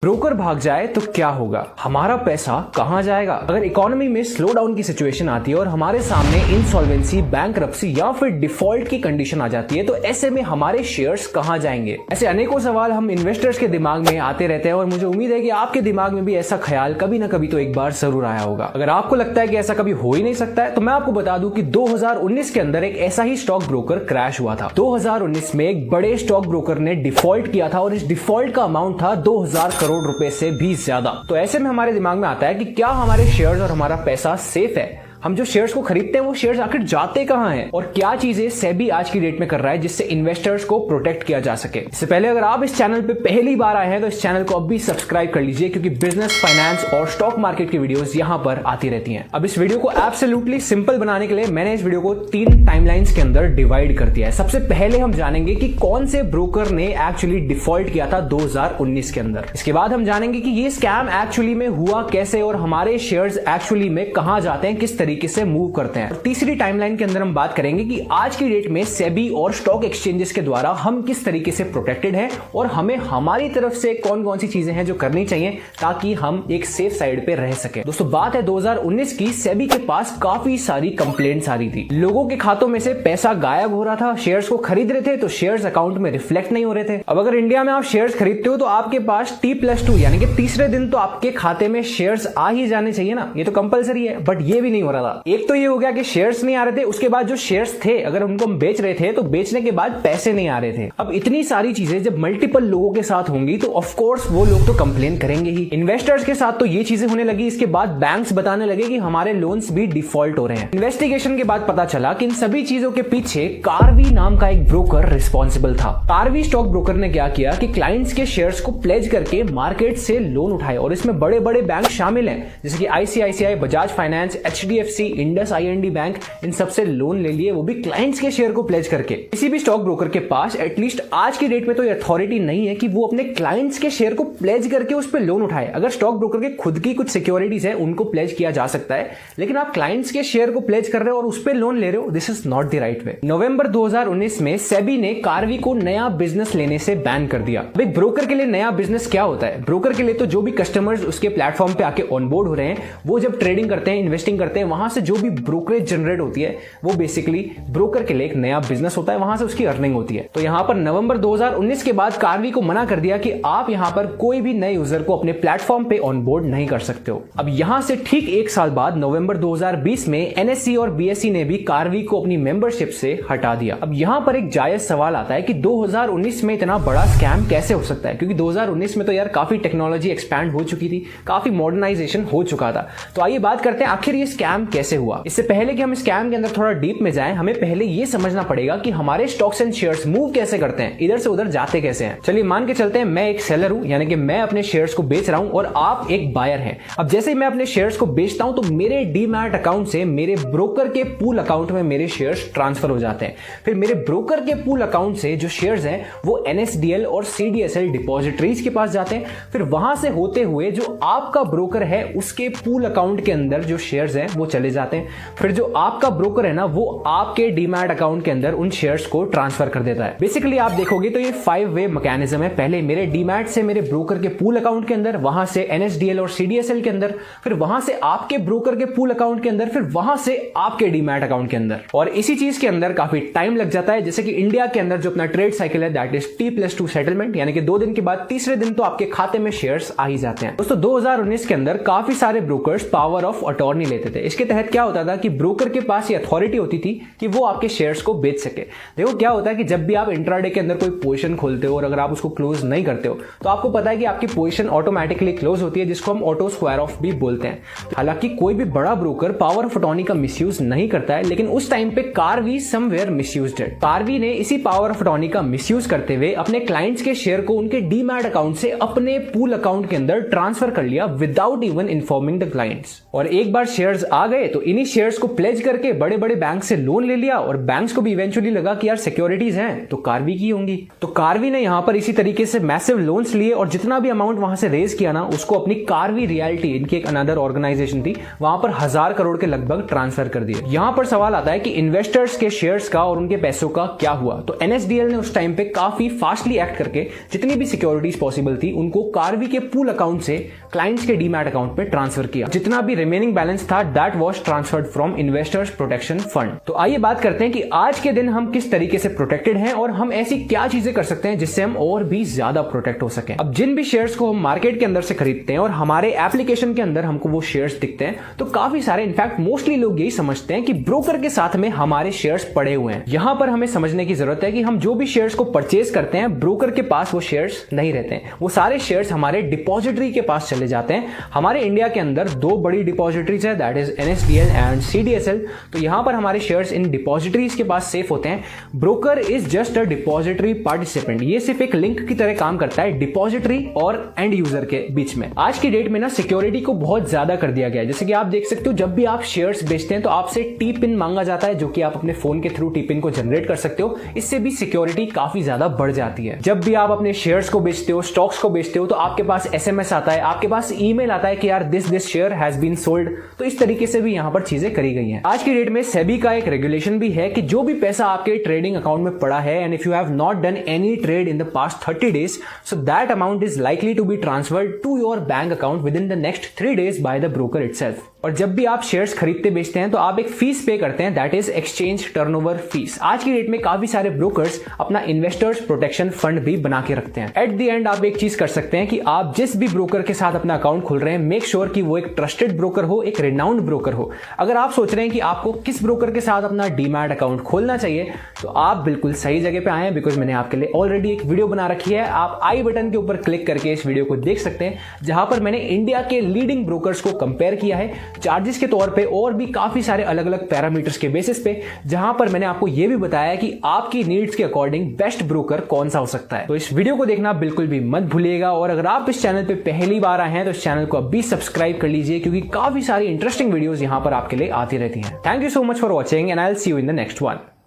Broker भाग जाए तो क्या होगा, हमारा पैसा कहां जाएगा। अगर इकोनॉमी में स्लो डाउन की सिचुएशन आती है और हमारे सामने इंसॉल्वेंसी, बैंकरप्सी या फिर डिफॉल्ट की कंडीशन आ जाती है तो ऐसे में हमारे शेयर्स कहां जाएंगे। ऐसे अनेकों सवाल हम इन्वेस्टर्स के दिमाग में आते रहते हैं और मुझे उम्मीद है कि आपके दिमाग में भी ऐसा ख्याल कभी ना कभी तो एक बार जरूर आया होगा। अगर आपको लगता है कि ऐसा कभी हो ही नहीं सकता है तो मैं आपको बता दूं कि 2019 के अंदर एक ऐसा ही स्टॉक ब्रोकर क्रैश हुआ था। 2019 में एक बड़े स्टॉक ब्रोकर ने डिफॉल्ट किया था और इस डिफॉल्ट का अमाउंट था 2000 करोड़ रुपए से भी ज्यादा। तो ऐसे में हमारे दिमाग में आता है कि क्या हमारे शेयर्स और हमारा पैसा सेफ है। हम जो शेयर्स को खरीदते हैं वो शेयर्स आखिर जाते कहां हैं और क्या चीजें सेबी आज की डेट में कर रहा है जिससे इन्वेस्टर्स को प्रोटेक्ट किया जा सके। इससे पहले अगर आप इस चैनल पे पहली बार आए हैं तो इस चैनल को अभी सब्सक्राइब कर लीजिए क्योंकि बिजनेस, फाइनेंस और स्टॉक मार्केट की वीडियोस यहां पर आती रहती हैं। अब इस वीडियो को एब्सोल्युटली सिंपल बनाने के लिए मैंने इस वीडियो को 3 टाइमलाइंस के अंदर डिवाइड कर दिया है। सबसे पहले हम जानेंगे कि कौन से ब्रोकर ने एक्चुअली डिफॉल्ट किया था 2019 के अंदर। इसके बाद हम जानेंगे कि ये स्कैम एक्चुअली में हुआ कैसे और हमारे शेयर्स एक्चुअली में कहां जाते हैं, किस तरीके से मूव करते हैं। और तीसरी टाइमलाइन के अंदर हम बात करेंगे कि आज की डेट में सेबी और स्टॉक एक्सचेंजेस के द्वारा हम किस तरीके से प्रोटेक्टेड हैं और हमें हमारी तरफ से कौन कौन सी चीजें हैं जो करनी चाहिए ताकि हम एक सेफ साइड पे रह सके। दोस्तों बात है 2019 की, सेबी के पास काफी सारी कंप्लेंट्स आ रही थी। लोगों के खातों में से पैसा गायब हो रहा था, शेयर्स को खरीद रहे थे तो शेयर्स अकाउंट में रिफ्लेक्ट नहीं हो रहे थे। अब अगर इंडिया में आप शेयर्स खरीदते हो तो आपके पास T+2 यानी कि तीसरे दिन तो आपके खाते में शेयर्स आ ही जाने चाहिए ना, ये तो कंपलसरी है। बट ये भी नहीं हो रहा था। एक तो ये हो गया कि शेयर्स नहीं आ रहे थे, उसके बाद जो शेयर्स थे अगर उनको हम बेच रहे थे तो बेचने के बाद पैसे नहीं आ रहे थे। अब इतनी सारी चीजें जब मल्टीपल लोगों के साथ होंगी तो ऑफ कोर्स वो लोग तो कंप्लेन करेंगे ही। इन्वेस्टर्स के साथ तो ये चीजें होने लगी, इसके बाद बैंक्स बताने लगे कि हमारे लोन्स भी डिफॉल्ट हो रहे हैं। इन्वेस्टिगेशन के बाद पता चला कि इन सभी चीजों के पीछे कार्वी नाम का एक ब्रोकर रिस्पॉन्सिबल था। कार्वी स्टॉक ब्रोकर ने क्या किया कि क्लाइंट्स के शेयर्स को प्लेज करके मार्केट से लोन उठाए और इसमें बड़े बड़े बैंक शामिल हैं जैसे कि ICICI, Bajaj finance, HDFC, Indus IND bank, इन सबसे लोन ले लिए, वो भी क्लाइंट्स के शेयर को प्लेज करके। किसी भी स्टॉक ब्रोकर के पास एटलीस्ट आज की डेट में तो ये अथॉरिटी नहीं है कि वो अपने क्लाइंट्स के शेयर को प्लेज करके उस पर लोन उठाए। अगर स्टॉक ब्रोकर के खुद की कुछ सिक्योरिटीज है उनको प्लेज किया जा सकता है, लेकिन आप क्लाइंट्स के शेयर को प्लेज कर रहे हो और उस पर लोन ले रहे हो, this is not the right way. November 2019 में सेबी ने कार्वी को नया बिजनेस लेने से बैन कर दिया। भाई ब्रोकर के लिए नया बिजनेस क्या होता है? ब्रोकर के लिए तो जो भी कस्टमर्स उसके प्लेटफॉर्म पे आके ऑनबोर्ड हो रहे हैं वो जब ट्रेडिंग करते हैं, इन्वेस्टिंग करते हैं, वहां से जो भी ब्रोकरेज जनरेट होती है वो बेसिकली ब्रोकर के लिए एक नया बिजनेस होता है, वहां से उसकी अर्निंग होती है। तो यहां पर नवंबर 2019 के बाद कार्वी को मना कर दिया कि आप यहां पर कोई भी नए यूजर को अपने प्लेटफॉर्म पे ऑनबोर्ड नहीं कर सकते हो। अब यहां से ठीक एक साल बाद नवंबर 2020 में NSE और BSE ने भी कार्वी को अपनी मेंबरशिप से हटा दिया। अब यहां पर एक जायज सवाल आता है कि 2019 में इतना बड़ा स्कैम कैसे हो सकता है, क्योंकि 2019 में तो यार काफी टेक्नोलॉजी एक्सपैंड हो चुकी थी, काफी मॉडर्नाइजेशन हो चुका था। तो आइए बात करते हैं आखिर ये स्कैम कैसे हुआ। इससे पहले कि हम स्कैम के अंदर थोड़ा डीप में जाएं, हमें पहले ये समझना पड़ेगा कि हमारे स्टॉक्स एंड शेयर्स मूव कैसे करते हैं, इधर से उधर जाते कैसे हैं। चलिए मान के चलते हैं मैं एक सेलर हूं, यानी कि मैं अपने शेयर्स को बेच रहा हूं और आप एक बायर हैं। अब जैसे ही मैं अपने शेयर्स को बेचता हूं तो मेरे डीमैट अकाउंट से मेरे ब्रोकर के पूल अकाउंट में मेरे शेयर्स ट्रांसफर हो जाते हैं। फिर मेरे ब्रोकर के पूल अकाउंट से जो शेयर्स हैं वो NSDL और CDSL डिपॉजिटरीज के पास जाते हैं। फिर वहां से होते हुए जो आपका ब्रोकर है उसके पूल अकाउंट के अंदर जो शेयर्स हैं वो चले जाते हैं। फिर जो आपका ब्रोकर है ना वो आपके डीमैट अकाउंट के अंदर उन शेयर्स को ट्रांसफर कर देता है। बेसिकली आप देखोगे तो ये 5 वे मैकेनिज्म है। पहले मेरे डीमैट से मेरे ब्रोकर के पूल अकाउंट के अंदर, वहां से NSDL और CDSL के अंदर, फिर वहां से आपके ब्रोकर के पूल अकाउंट के अंदर, फिर वहां से आपके डीमैट अकाउंट के अंदर। और इसी चीज के अंदर काफी टाइम लग जाता है। जैसे कि इंडिया के अंदर जो अपना ट्रेड साइकिल है दैट इज T+2 सेटलमेंट, यानी कि 2 दिन के बाद तीसरे दिन तो आपके खाते में शेयर्स आ ही जाते हैं। दोस्तों 2019 के अंदर काफी सारे ब्रोकर्स पावर ऑफ अटॉर्नी लेते थे। इसके तहत क्या होता था कि ब्रोकर के पास ये अथॉरिटी होती थी कि वो आपके शेयर्स को बेच सके। देखो क्या होता है कि जब भी आप इंट्राडे के अंदर कोई पोजीशन खोलते हो और अगर आप उसको क्लोज नहीं करते हो तो आपको पता है कि आपकी पोजीशन ऑटोमेटिकली क्लोज होती है, जिसको हम ऑटो स्क्वायर ऑफ भी बोलते हैं। हालांकि कोई भी बड़ा ब्रोकर पावर ऑफ अटॉर्नी का मिसयूज नहीं करता है, लेकिन उस टाइम पे Karvy somewhere misused it. Karvy ने इसी पावर ऑफ अटॉर्नी का मिसयूज करते हुए अपने क्लाइंट्स के शेयर को उनके डीमैट अकाउंट से अपने पूल अकाउंट के अंदर ट्रांसफर कर लिया without even informing the clients. और एक बार शेयर्स आ गए तो इन्हीं शेयर्स को प्लेज करके बड़े बड़े बैंक से लोन ले लिया और बैंक्स को भी इवेंचुअली लगा कि यार सिक्योरिटीज हैं तो कार्वी की होंगी। तो कार्वी ने यहां पर इसी तरीके से मैसिव लोन्स लिए और जितना भी अमाउंट वहां से रेज किया ना उसको अपनी कार्वी रियल्टी, इनकी एक अनदर ऑर्गेनाइजेशन थी, वहां पर 1000 करोड़ के लगभग ट्रांसफर कर दिए। यहां पर सवाल आता है कि इन्वेस्टर्स के शेयर्स का और उनके पैसों का क्या हुआ। तो एनएसडीएल ने उस टाइम पे काफी फास्टली एक्ट करके जितनी भी सिक्योरिटीज पॉसिबल थी उनको कार्वी के पूल अकाउंट से क्लाइंट्स के डीमैट अकाउंट पे ट्रांसफर किया। जितना भी रिमेनिंग बैलेंस था that was transferred from investors protection fund. तो आइए बात करते हैं कि आज के दिन हम किस तरीके से प्रोटेक्टेड हैं और हम ऐसी क्या चीजें कर सकते हैं जिससे हम और भी ज्यादा प्रोटेक्ट हो सकें। अब जिन भी शेयर्स को हम मार्केट के अंदर से खरीदते हैं और हमारे एप्लीकेशन के अंदर हमको वो शेयर्स दिखते हैं तो काफी सारे, इनफैक्ट मोस्टली लोग यही समझते हैं कि ब्रोकर के साथ में हमारे शेयर्स पड़े हुए हैं। यहां पर हमें समझने की जरूरत है कि हम जो भी शेयर्स को परचेज करते हैं ब्रोकर के पास वो शेयर्स नहीं रहते हैं। वो सारे शेयर्स हमारे डिपॉजिटरी के पास चले जाते हैं। हमारे इंडिया के अंदर 2 बड़ी डिपॉजिटरीज है, that is NSDL and CDSL. तो यहां पर हमारे शेयर्स इन डिपॉजिटरीज के पास सेफ होते हैं। Broker is just a depository participant. ये सिर्फ एक लिंक की तरह काम करता है डिपॉजिटरी और एंड यूजर के बीच में। आज की डेट में ना सिक्योरिटी को बहुत ज्यादा कर दिया गया है। जैसे कि आप देख सकते हो जब भी आप शेयर्स बेचते हैं तो आपसे टी पिन मांगा जाता है, जो कि आप अपने फोन के थ्रू टी पिन को जनरेट कर सकते हो। इससे भी सिक्योरिटी काफी ज्यादा बढ़ जाती है। जब भी आप अपने शेयर्स को बेचते हो, स्टॉक्स को बेचते हो, तो आपके पास एसएमएस आता है, आपके पास ईमेल आता है कि यार this share has been sold. तो इस तरीके से भी यहां पर चीजें करी गई हैं। आज की डेट में सेबी का एक रेगुलेशन भी है कि जो भी पैसा आपके ट्रेडिंग अकाउंट में पड़ा है and if you have not done any trade in the past 30 days, so that amount is likely to be transferred to your bank account within the next 3 days by the broker itself. और जब भी आप shares खरीदते बेचते हैं तो आप एक फीस पे करते हैं, that is exchange turnover fees. आज की डेट में काफी सारे ब्रोकर्स अपना इन्वेस्टर्स प्रोटेक्शन फंड भी बना के रखते हैं। एट द एंड आप एक चीज कर सकते हैं कि आप जिस भी ब्रोकर के साथ अपना अकाउंट खोल रहे हैं मेक श्योर कि वो एक ट्रस्टेड ब्रोकर हो, एक रिनाउंड ब्रोकर हो। अगर आप सोच रहे हैं कि आपको किस ब्रोकर के साथ अपना डीमैट अकाउंट खोलना चाहिए तो आप बिल्कुल सही जगह पे आए हैं, बिकॉज मैंने आपके लिए ऑलरेडी एक वीडियो बना रखी है। आप आई बटन के ऊपर क्लिक करके इस वीडियो को देख सकते हैं, जहां पर मैंने इंडिया के लीडिंग ब्रोकर्स को कंपेयर किया है चार्जेस के तौर पे और भी काफी सारे अलग अलग पैरामीटर्स के बेसिस पे, जहां पर मैंने आपको यह भी बताया कि आपकी नीड्स के अकॉर्डिंग बेस्ट ब्रोकर कौन सा हो सकता है। तो इस वीडियो को देखना बिल्कुल भी मत भूलिएगा और अगर आप इस चैनल पे पहली बार आए हैं तो इस चैनल को अभी सब्सक्राइब कर लीजिए, क्योंकि काफी सारी इंटरेस्टिंग वीडियोस यहां पर आपके लिए आती रहती हैं। Thank you so much for watching and I will see you in the next one.